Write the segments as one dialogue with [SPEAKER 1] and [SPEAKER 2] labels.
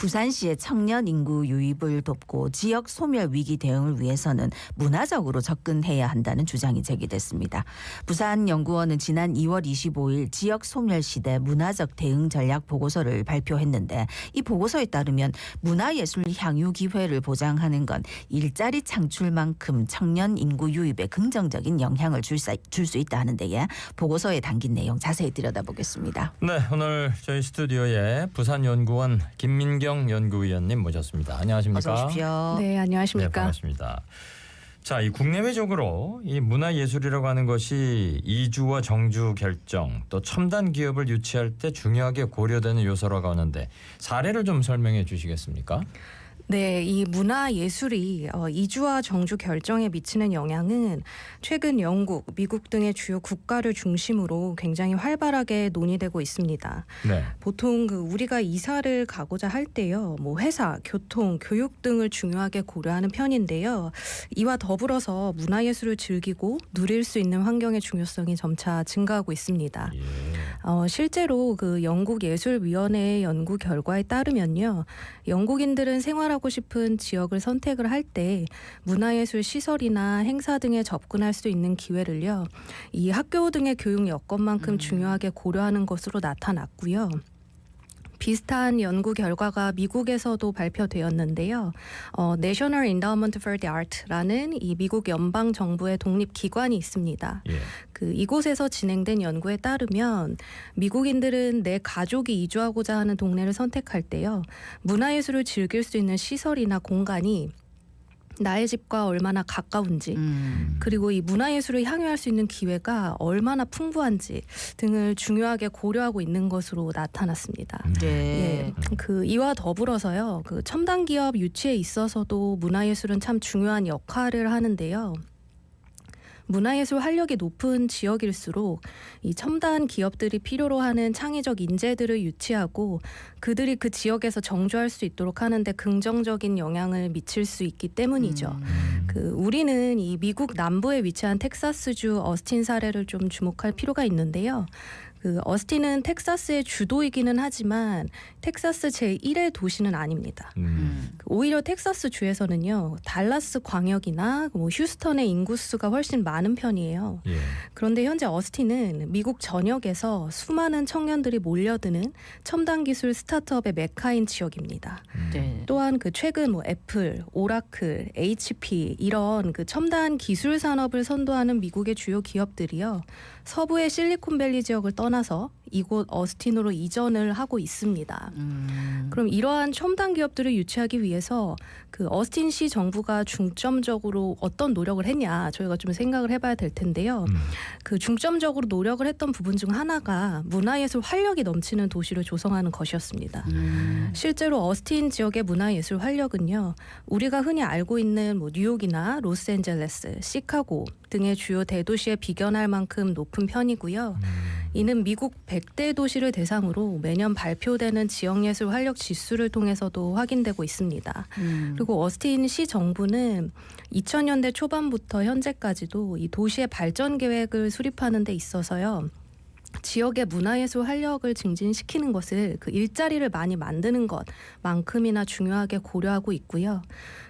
[SPEAKER 1] 부산시의 청년 인구 유입을 돕고 지역 소멸 위기 대응을 위해서는 문화적으로 접근해야 한다는 주장이 제기됐습니다. 부산연구원은 지난 2월 25일 지역 소멸 시대 문화적 대응 전략 보고서를 발표했는데 이 보고서에 따르면 문화예술 향유 기회를 보장하는 건 일자리 창출만큼 청년 인구 유입에 긍정적인 영향을 줄 수 있다 하는데 보고서에 담긴 내용 자세히 들여다보겠습니다.
[SPEAKER 2] 네, 오늘 저희 스튜디오에 부산연구원 김민경 연구위원님 모셨습니다. 안녕하십니까?
[SPEAKER 1] 어서 오십시오.
[SPEAKER 3] 네, 안녕하십니까?
[SPEAKER 2] 네, 반갑습니다. 자, 이 국내외적으로 이 문화예술이라고 하는 것이 이주와 정주 결정 또 첨단 기업을 유치할 때 중요하게 고려되는 요소라고 하는데 사례를 좀 설명해 주시겠습니까?
[SPEAKER 3] 네, 이 문화예술이 이주와 정주 결정에 미치는 영향은 최근 영국, 미국 등의 주요 국가를 중심으로 굉장히 활발하게 논의되고 있습니다.
[SPEAKER 2] 네.
[SPEAKER 3] 보통 우리가 이사를 가고자 할 때요, 회사, 교통, 교육 등을 중요하게 고려하는 편인데요. 이와 더불어서 문화예술을 즐기고 누릴 수 있는 환경의 중요성이 점차 증가하고 있습니다.
[SPEAKER 2] 예.
[SPEAKER 3] 실제로 영국예술위원회의 연구 결과에 따르면요, 영국인들은 생활하고 싶은 지역을 선택을 할 때 문화예술 시설이나 행사 등에 접근할 수 있는 기회를요, 이 학교 등의 교육 여건만큼 중요하게 고려하는 것으로 나타났고요. 비슷한 연구 결과가 미국에서도 발표되었는데요. National Endowment for the Art라는 이 미국 연방 정부의 독립 기관이 있습니다.
[SPEAKER 2] 예.
[SPEAKER 3] 이곳에서 진행된 연구에 따르면 미국인들은 내 가족이 이주하고자 하는 동네를 선택할 때요, 문화예술을 즐길 수 있는 시설이나 공간이 나의 집과 얼마나 가까운지, 그리고 이 문화예술을 향유할 수 있는 기회가 얼마나 풍부한지 등을 중요하게 고려하고 있는 것으로 나타났습니다.
[SPEAKER 1] 네.
[SPEAKER 3] 이와 더불어서요, 첨단 기업 유치에 있어서도 문화예술은 참 중요한 역할을 하는데요. 문화예술 활력이 높은 지역일수록 이 첨단 기업들이 필요로 하는 창의적 인재들을 유치하고 그들이 그 지역에서 정주할 수 있도록 하는데 긍정적인 영향을 미칠 수 있기 때문이죠. 우리는 이 미국 남부에 위치한 텍사스주 어스틴 사례를 좀 주목할 필요가 있는데요. 어스틴은 텍사스의 주도이기는 하지만 텍사스 제1의 도시는 아닙니다. 오히려 텍사스 주에서는요, 달라스 광역이나 휴스턴의 인구수가 훨씬 많은 편이에요.
[SPEAKER 2] 예.
[SPEAKER 3] 그런데 현재 어스틴은 미국 전역에서 수많은 청년들이 몰려드는 첨단 기술 스타트업의 메카인 지역입니다.
[SPEAKER 1] 네.
[SPEAKER 3] 또한 최근 애플, 오라클, HP 이런 첨단 기술 산업을 선도하는 미국의 주요 기업들이요, 서부의 실리콘밸리 지역을 떠나서 이곳 어스틴으로 이전을 하고 있습니다. 그럼 이러한 첨단 기업들을 유치하기 위해서 어스틴시 정부가 중점적으로 어떤 노력을 했냐, 저희가 좀 생각을 해봐야 될 텐데요. 중점적으로 노력을 했던 부분 중 하나가 문화예술 활력이 넘치는 도시를 조성하는 것이었습니다. 실제로 어스틴 지역의 문화예술 활력은요, 우리가 흔히 알고 있는 뉴욕이나 로스앤젤레스, 시카고 등의 주요 대도시에 비견할 만큼 높은 편이고요. 이는 미국 100대 도시를 대상으로 매년 발표되는 지역예술 활력 지수를 통해서도 확인되고 있습니다. 그리고 어스틴 시 정부는 2000년대 초반부터 현재까지도 이 도시의 발전 계획을 수립하는 데 있어서요, 지역의 문화예술 활력을 증진시키는 것을 일자리를 많이 만드는 것만큼이나 중요하게 고려하고 있고요.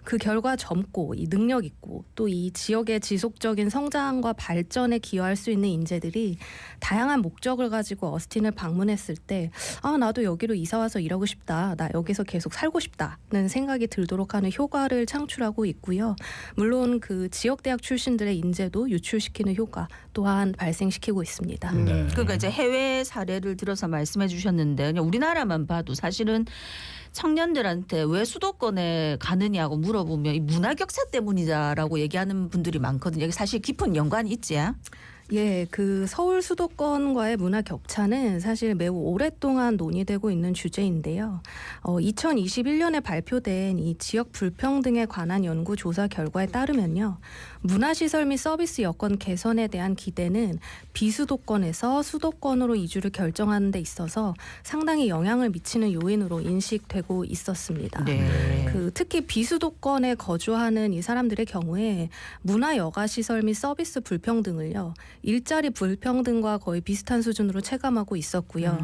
[SPEAKER 3] 그 결과 젊고 능력 있고 또 이 지역의 지속적인 성장과 발전에 기여할 수 있는 인재들이 다양한 목적을 가지고 어스틴을 방문했을 때 나도 여기로 이사 와서 일하고 싶다, 나 여기서 계속 살고 싶다는 생각이 들도록 하는 효과를 창출하고 있고요. 물론 지역 대학 출신들의 인재도 유출시키는 효과 또한 발생시키고 있습니다.
[SPEAKER 2] 네.
[SPEAKER 1] 그러니까 이제 해외 사례를 들어서 말씀해 주셨는데 그냥 우리나라만 봐도 사실은 청년들한테 왜 수도권에 가느냐고 물어보면 이 문화 격차 때문이다라고 얘기하는 분들이 많거든요. 이게 사실 깊은 연관이 있지?
[SPEAKER 3] 예, 서울 수도권과의 문화 격차는 사실 매우 오랫동안 논의되고 있는 주제인데요. 2021년에 발표된 이 지역 불평등에 관한 연구 조사 결과에 따르면요, 문화시설 및 서비스 여건 개선에 대한 기대는 비수도권에서 수도권으로 이주를 결정하는 데 있어서 상당히 영향을 미치는 요인으로 인식되고 있었습니다.
[SPEAKER 1] 네.
[SPEAKER 3] 특히 비수도권에 거주하는 이 사람들의 경우에 문화 여가 시설 및 서비스 불평등을요, 일자리 불평등과 거의 비슷한 수준으로 체감하고 있었고요.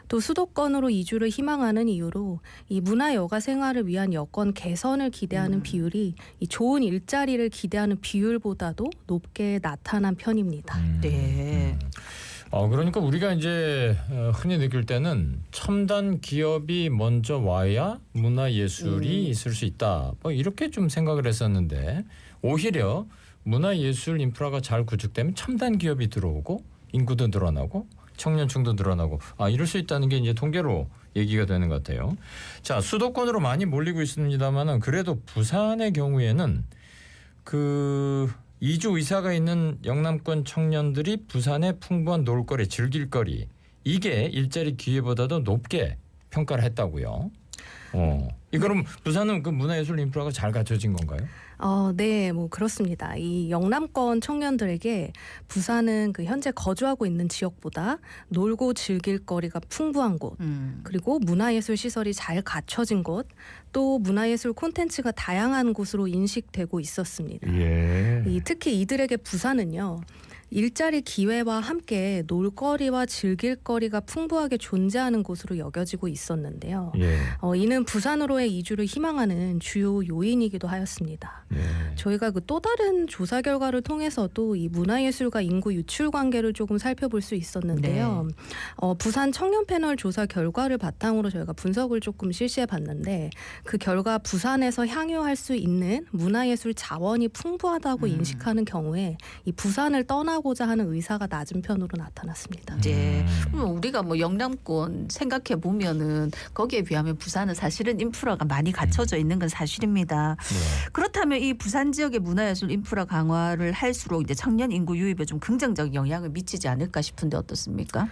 [SPEAKER 3] 또 수도권으로 이주를 희망하는 이유로 이 문화 여가 생활을 위한 여건 개선을 기대하는 비율이 이 좋은 일자리를 기대하는 비율보다도 높게 나타난 편입니다.
[SPEAKER 1] 네.
[SPEAKER 2] 그러니까 우리가 이제 흔히 느낄 때는 첨단 기업이 먼저 와야 문화예술이 있을 수 있다. 뭐 이렇게 좀 생각을 했었는데 오히려 문화예술 인프라가 잘 구축되면 첨단 기업이 들어오고 인구도 늘어나고 청년층도 늘어나고 이럴 수 있다는 게 이제 통계로 얘기가 되는 것 같아요. 자, 수도권으로 많이 몰리고 있습니다만은 그래도 부산의 경우에는 그 이주 의사가 있는 영남권 청년들이 부산의 풍부한 놀거리, 즐길거리 이게 일자리 기회보다도 높게 평가를 했다고요. 그럼 부산은 그 문화예술 인프라가 잘 갖춰진 건가요?
[SPEAKER 3] 네, 뭐 그렇습니다. 이 영남권 청년들에게 부산은 그 현재 거주하고 있는 지역보다 놀고 즐길 거리가 풍부한 곳, 그리고 문화예술 시설이 잘 갖춰진 곳, 또 문화예술 콘텐츠가 다양한 곳으로 인식되고 있었습니다.
[SPEAKER 2] 예.
[SPEAKER 3] 특히 이들에게 부산은요, 일자리 기회와 함께 놀거리와 즐길거리가 풍부하게 존재하는 곳으로 여겨지고 있었는데요.
[SPEAKER 2] 예.
[SPEAKER 3] 이는 부산으로의 이주를 희망하는 주요 요인이기도 하였습니다.
[SPEAKER 2] 예.
[SPEAKER 3] 저희가 그 또 다른 조사 결과를 통해서도 이 문화예술과 인구 유출 관계를 조금 살펴볼 수 있었는데요. 부산 청년 패널 조사 결과를 바탕으로 저희가 분석을 조금 실시해 봤는데 그 결과 부산에서 향유할 수 있는 문화예술 자원이 풍부하다고 인식하는 경우에 이 부산을 떠나고자 하는 의사가 낮은 편으로 나타났습니다.
[SPEAKER 1] 네. 그럼 우리가 뭐 영남권 생각해 보면은 거기에 비하면 부산은 사실은 인프라가 많이 갖춰져 있는 건 사실입니다.
[SPEAKER 2] 네.
[SPEAKER 1] 그렇다면 이 부산 지역의 문화예술 인프라 강화를 할수록 이제 청년 인구 유입에 좀 긍정적 영향을 미치지 않을까 싶은데 어떻습니까?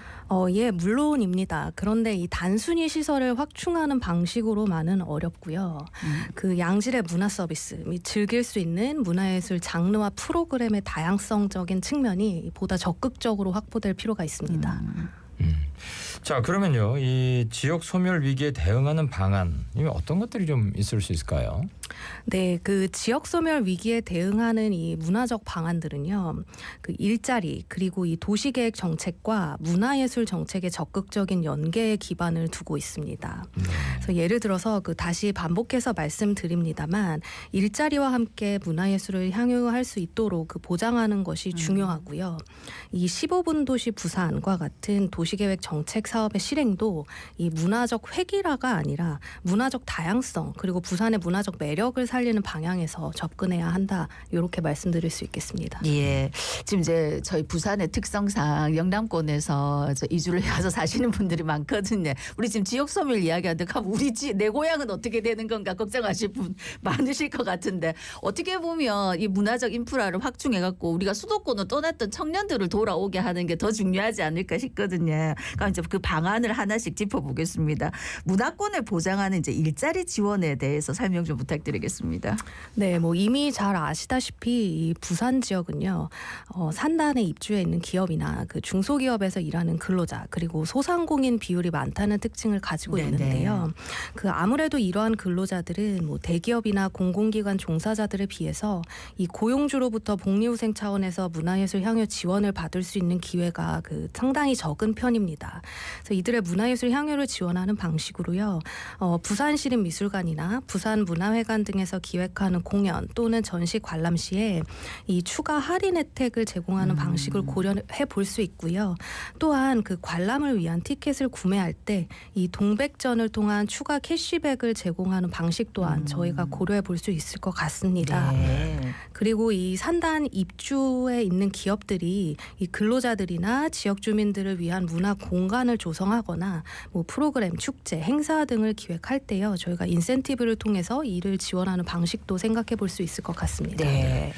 [SPEAKER 3] 예, 물론입니다. 그런데 이 단순히 시설을 확충하는 방식으로만은 어렵고요. 그 양질의 문화 서비스 및 즐길 수 있는 문화예술 장르와 프로그램의 다양성적인 측면이 보다 적극적으로 확보될 필요가 있습니다.
[SPEAKER 2] 자, 그러면요, 이 지역 소멸 위기에 대응하는 방안 이게 어떤 것들이 좀 있을 수 있을까요?
[SPEAKER 3] 네, 그 지역 소멸 위기에 대응하는 이 문화적 방안들은요, 그 일자리 그리고 이 도시계획 정책과 문화예술 정책의 적극적인 연계에 기반을 두고 있습니다. 그래서 예를 들어서 그 다시 반복해서 말씀드립니다만 일자리와 함께 문화예술을 향유할 수 있도록 그 보장하는 것이 중요하고요. 이 15분 도시 부산과 같은 도시계획 정책 사업의 실행도 이 문화적 획일화가 아니라 문화적 다양성 그리고 부산의 문화적 매력을 살리는 방향에서 접근해야 한다. 이렇게 말씀드릴 수 있겠습니다.
[SPEAKER 1] 예, 지금 이제 저희 부산의 특성상 영남권에서 이주를 해서 사시는 분들이 많거든요. 우리 지금 지역 소멸 이야기하는데 그럼 내 고향은 어떻게 되는 건가 걱정하실 분 많으실 것 같은데 어떻게 보면 이 문화적 인프라를 확충해갖고 우리가 수도권을 떠났던 청년들을 돌아오게 하는 게 더 중요하지 않을까 싶거든요. 그럼 이제 그 방안을 하나씩 짚어보겠습니다. 문화권을 보장하는 이제 일자리 지원에 대해서 설명 좀 부탁드리겠습니다.
[SPEAKER 3] 네, 뭐 이미 잘 아시다시피 이 부산 지역은요, 산단에 입주해 있는 기업이나 그 중소기업에서 일하는 근로자 그리고 소상공인 비율이 많다는 특징을 가지고 있는데요. 그 아무래도 이러한 근로자들은 뭐 대기업이나 공공기관 종사자들에 비해서 이 고용주로부터 복리후생 차원에서 문화예술 향유 지원을 받을 수 있는 기회가 그 상당히 적은 편입니다. 그래서 이들의 문화예술 향유를 지원하는 방식으로요, 부산시립미술관이나 부산문화회관 등에서 기획하는 공연 또는 전시 관람 시에 이 추가 할인 혜택을 제공하는 방식을 고려해 볼 수 있고요. 또한 그 관람을 위한 티켓을 구매할 때 이 동백전을 통한 추가 캐시백을 제공하는 방식 또한 저희가 고려해 볼 수 있을 것 같습니다.
[SPEAKER 1] 네.
[SPEAKER 3] 그리고 이 산단 입주에 있는 기업들이 이 근로자들이나 지역 주민들을 위한 문화 공간을 조성하거나 뭐 프로그램, 축제, 행사 등을 기획할 때요, 저희가 인센티브를 통해서 이를 지원하는 방식도 생각해 볼 수 있을 것 같습니다.
[SPEAKER 1] 네.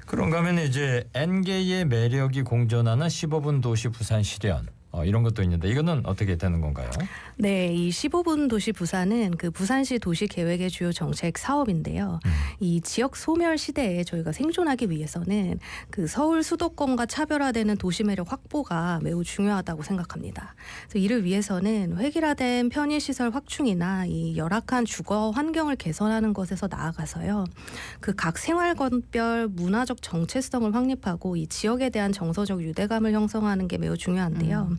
[SPEAKER 2] 그런가 하면 이제 N개의 매력이 공존하는 15분 도시 부산 실현. 이런 것도 있는데 이거는 어떻게 되는 건가요?
[SPEAKER 3] 네, 이 15분 도시 부산은 그 부산시 도시 계획의 주요 정책 사업인데요. 이 지역 소멸 시대에 저희가 생존하기 위해서는 그 서울 수도권과 차별화되는 도시 매력 확보가 매우 중요하다고 생각합니다. 그래서 이를 위해서는 획일화된 편의시설 확충이나 이 열악한 주거 환경을 개선하는 것에서 나아가서요. 그 각 생활권별 문화적 정체성을 확립하고 이 지역에 대한 정서적 유대감을 형성하는 게 매우 중요한데요.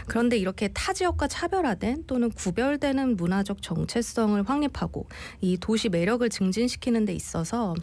[SPEAKER 3] 그런데 이렇게 타 지역과 차별화된 또는 구별되는 문화적 정체성을 확립하고 이 도시 매력을 증진시키는 데 있어서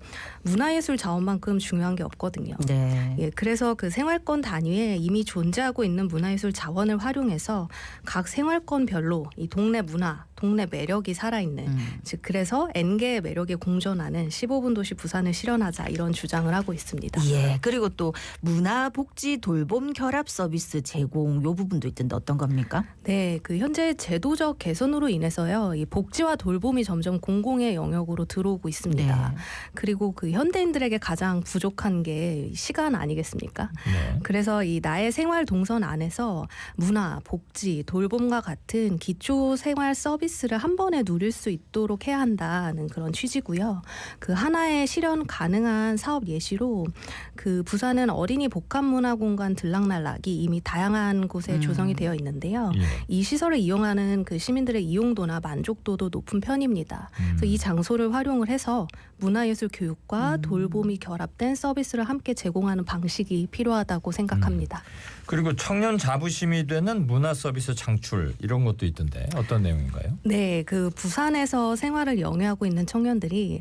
[SPEAKER 3] 문화예술 자원만큼 중요한 게 없거든요.
[SPEAKER 1] 네.
[SPEAKER 3] 예, 그래서 그 생활권 단위에 이미 존재하고 있는 문화예술 자원을 활용해서 각 생활권별로 이 동네 문화, 동네 매력이 살아있는 즉 그래서 N개의 매력이 공존하는 15분 도시 부산을 실현하자 이런 주장을 하고 있습니다.
[SPEAKER 1] 예. 그리고 또 문화 복지 돌봄 결합 서비스 제공 요 부분도 있던데 어떤 겁니까?
[SPEAKER 3] 네, 그 현재 제도적 개선으로 인해서요, 이 복지와 돌봄이 점점 공공의 영역으로 들어오고 있습니다.
[SPEAKER 1] 네.
[SPEAKER 3] 그리고 그 현대인들에게 가장 부족한 게 시간 아니겠습니까?
[SPEAKER 2] 네.
[SPEAKER 3] 그래서 이 나의 생활 동선 안에서 문화, 복지, 돌봄과 같은 기초 생활 서비스를 한 번에 누릴 수 있도록 해야 한다는 그런 취지고요. 그 하나의 실현 가능한 사업 예시로 그 부산은 어린이 복합문화공간 들락날락이 이미 다양한 곳에 조성이 되어 있는데요.
[SPEAKER 2] 예.
[SPEAKER 3] 이 시설을 이용하는 그 시민들의 이용도나 만족도도 높은 편입니다. 그래서 이 장소를 활용을 해서 문화예술 교육과 돌봄이 결합된 서비스를 함께 제공하는 방식이 필요하다고 생각합니다.
[SPEAKER 2] 그리고 청년 자부심이 되는 문화 서비스 창출 이런 것도 있던데 어떤 내용인가요?
[SPEAKER 3] 네, 그 부산에서 생활을 영위하고 있는 청년들이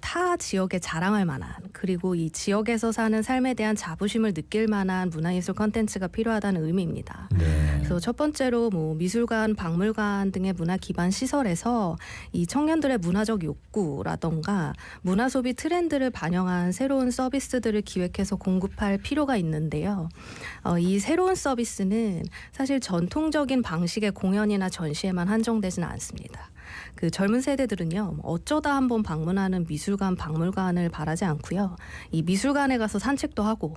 [SPEAKER 3] 타 지역에 자랑할 만한 그리고 이 지역에서 사는 삶에 대한 자부심을 느낄 만한 문화예술 콘텐츠가 필요하다는 의미입니다.
[SPEAKER 2] 네.
[SPEAKER 3] 그래서 첫 번째로 뭐 미술관, 박물관 등의 문화 기반 시설에서 이 청년들의 문화적 욕구라던가 문화 소비 트렌드를 반영한 새로운 서비스들을 기획해서 공급할 필요가 있는데요. 이 새로운 서비스는 사실 전통적인 방식의 공연이나 전시에만 한정되지는 않습니다. 그 젊은 세대들은요, 어쩌다 한번 방문하는 미술관, 박물관을 바라지 않고요. 이 미술관에 가서 산책도 하고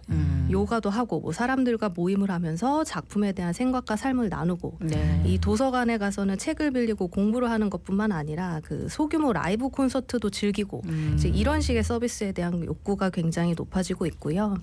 [SPEAKER 3] 요가도 하고 뭐 사람들과 모임을 하면서 작품에 대한 생각과 삶을 나누고
[SPEAKER 1] 네.
[SPEAKER 3] 이 도서관에 가서는 책을 빌리고 공부를 하는 것뿐만 아니라 그 소규모 라이브 콘서트도 즐기고 이제 이런 식의 서비스에 대한 욕구가 굉장히 높아지고 있고요.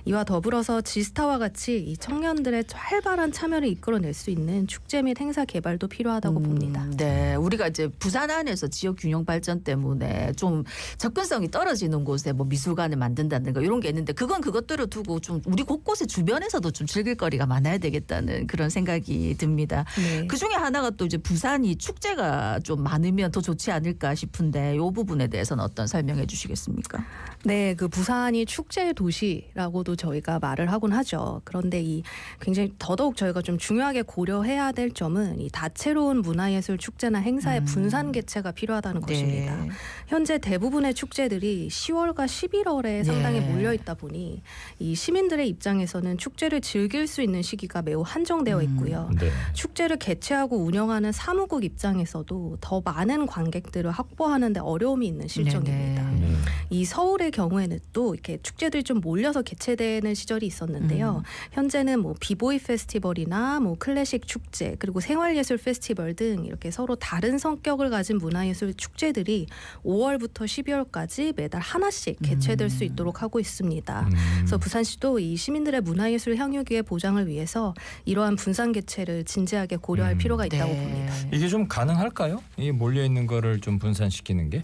[SPEAKER 3] 이와 더불어서 지스타와 같이 이 청년들의 활발한 참여를 이끌어낼 수 있는 축제 및 행사 개발도 필요하다고 봅니다.
[SPEAKER 1] 네, 우리가 이제 부산 안에서 지역 균형 발전 때문에 좀 접근성이 떨어지는 곳에 뭐 미술관을 만든다든가 이런 게 있는데 그건 그것대로 두고 좀 우리 곳곳에 주변에서도 좀 즐길 거리가 많아야 되겠다는 그런 생각이 듭니다.
[SPEAKER 3] 네.
[SPEAKER 1] 그 중에 하나가 또 이제 부산이 축제가 좀 많으면 더 좋지 않을까 싶은데 이 부분에 대해서는 어떤 설명해 주시겠습니까?
[SPEAKER 3] 네, 그 부산이 축제의 도시라고도 저희가 말을 하곤 하죠. 그런데 이 굉장히 더더욱 저희가 좀 중요하게 고려해야 될 점은 이 다채로운 문화예술 축제나 행사의 분산 개최가 필요하다는 것입니다. 현재 대부분의 축제들이 10월과 11월에 상당히
[SPEAKER 1] 네.
[SPEAKER 3] 몰려 있다 보니 이 시민들의 입장에서는 축제를 즐길 수 있는 시기가 매우 한정되어 있고요.
[SPEAKER 2] 네.
[SPEAKER 3] 축제를 개최하고 운영하는 사무국 입장에서도 더 많은 관객들을 확보하는 데 어려움이 있는 실정입니다.
[SPEAKER 1] 네네.
[SPEAKER 3] 이 서울의 경우에는 또 이렇게 축제들이 좀 몰려서 개최되는 시절이 있었는데요. 현재는 뭐 비보이 페스티벌이나 뭐 클래식 축제 그리고 생활예술 페스티벌 등 이렇게 서로 다른 성격을 가진 문화예술 축제들이 5월부터 12월까지 매달 하나씩 개최될 수 있도록 하고 있습니다. 그래서 부산시도 이 시민들의 문화예술 향유기의 보장을 위해서 이러한 분산 개최를 진지하게 고려할 필요가 있다고 봅니다.
[SPEAKER 2] 이게 좀 가능할까요? 이 몰려 있는 거를 좀 분산시키는 게?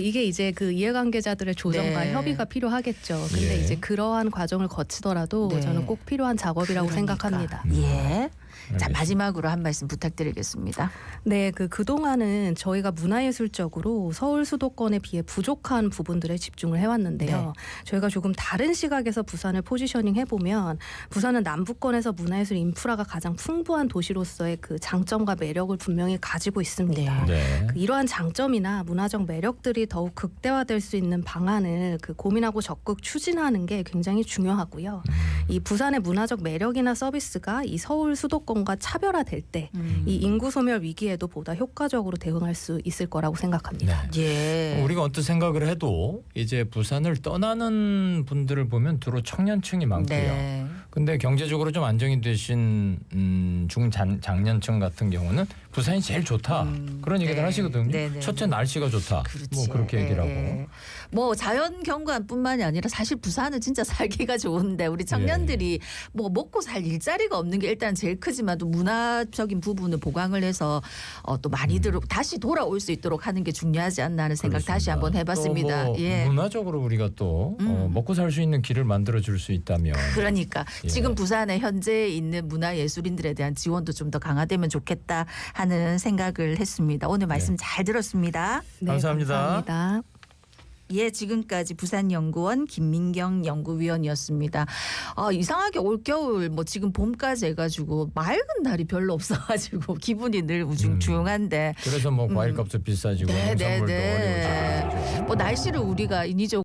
[SPEAKER 3] 이게 이제 그 이해관계자들의 조정과
[SPEAKER 1] 네.
[SPEAKER 3] 협의가 필요하겠죠. 근데
[SPEAKER 2] 예.
[SPEAKER 3] 이제 그러한 과정을 거치더라도
[SPEAKER 1] 네.
[SPEAKER 3] 저는 꼭 필요한 작업이라고
[SPEAKER 1] 그러니까.
[SPEAKER 3] 생각합니다.
[SPEAKER 1] 예. 자,
[SPEAKER 2] 알겠습니다.
[SPEAKER 1] 마지막으로 한 말씀 부탁드리겠습니다.
[SPEAKER 3] 네, 그동안은 저희가 문화예술적으로 서울 수도권에 비해 부족한 부분들에 집중을 해왔는데요.
[SPEAKER 1] 네.
[SPEAKER 3] 저희가 조금 다른 시각에서 부산을 포지셔닝 해보면 부산은 남부권에서 문화예술 인프라가 가장 풍부한 도시로서의 그 장점과 매력을 분명히 가지고 있습니다.
[SPEAKER 2] 네.
[SPEAKER 3] 이러한 장점이나 문화적 매력들이 더욱 극대화될 수 있는 방안을 그 고민하고 적극 추진하는 게 굉장히 중요하고요. 이 부산의 문화적 매력이나 서비스가 이 서울 수도권과 차별화될 때 이 인구 소멸 위기에도 보다 효과적으로 대응할 수 있을 거라고 생각합니다.
[SPEAKER 1] 예.
[SPEAKER 2] 우리가 언뜻 생각을 해도 이제 부산을 떠나는 분들을 보면 주로 청년층이 많고요.
[SPEAKER 1] 네.
[SPEAKER 2] 근데 경제적으로 좀 안정이 되신 중장년층 같은 경우는 부산이 제일 좋다. 그런 얘기들
[SPEAKER 1] 네.
[SPEAKER 2] 하시거든요.
[SPEAKER 1] 네네.
[SPEAKER 2] 첫째 날씨가 좋다.
[SPEAKER 1] 그렇지.
[SPEAKER 2] 뭐 그렇게 얘기를
[SPEAKER 1] 예,
[SPEAKER 2] 하고.
[SPEAKER 1] 예. 뭐 자연 경관뿐만이 아니라 사실 부산은 진짜 살기가 좋은데 우리 청년들이 뭐 먹고 살 일자리가 없는 게 일단 제일 크지만 또 문화적인 부분을 보강을 해서 또 많이들 다시 돌아올 수 있도록 하는 게 중요하지 않나 하는 생각 다시
[SPEAKER 2] 그렇습니다.
[SPEAKER 1] 한번 해봤습니다.
[SPEAKER 2] 또 뭐
[SPEAKER 1] 예.
[SPEAKER 2] 문화적으로 우리가 또 먹고 살 수 있는 길을 만들어 줄 수 있다면
[SPEAKER 1] 그러니까
[SPEAKER 2] 예.
[SPEAKER 1] 지금 부산에 현재 있는 문화예술인들에 대한 지원도 좀 더 강화되면 좋겠다 하는 생각을 했습니다. 오늘 말씀 잘 들었습니다.
[SPEAKER 3] 네,
[SPEAKER 2] 감사합니다.
[SPEAKER 3] 감사합니다.
[SPEAKER 1] 예, 지금까지 부산연구원 김민경 연구위원이었습니다. 이상하게 올겨울 뭐 지금 봄까지 해가지고 맑은 날이 별로 없어가지고 기분이 늘 우중충한데
[SPEAKER 2] 그래서 뭐 과일값도 비싸지고
[SPEAKER 1] 네, 네,
[SPEAKER 2] 농산물도
[SPEAKER 1] 네.
[SPEAKER 2] 어려워지고
[SPEAKER 1] 뭐 날씨를 우리가 인위적으로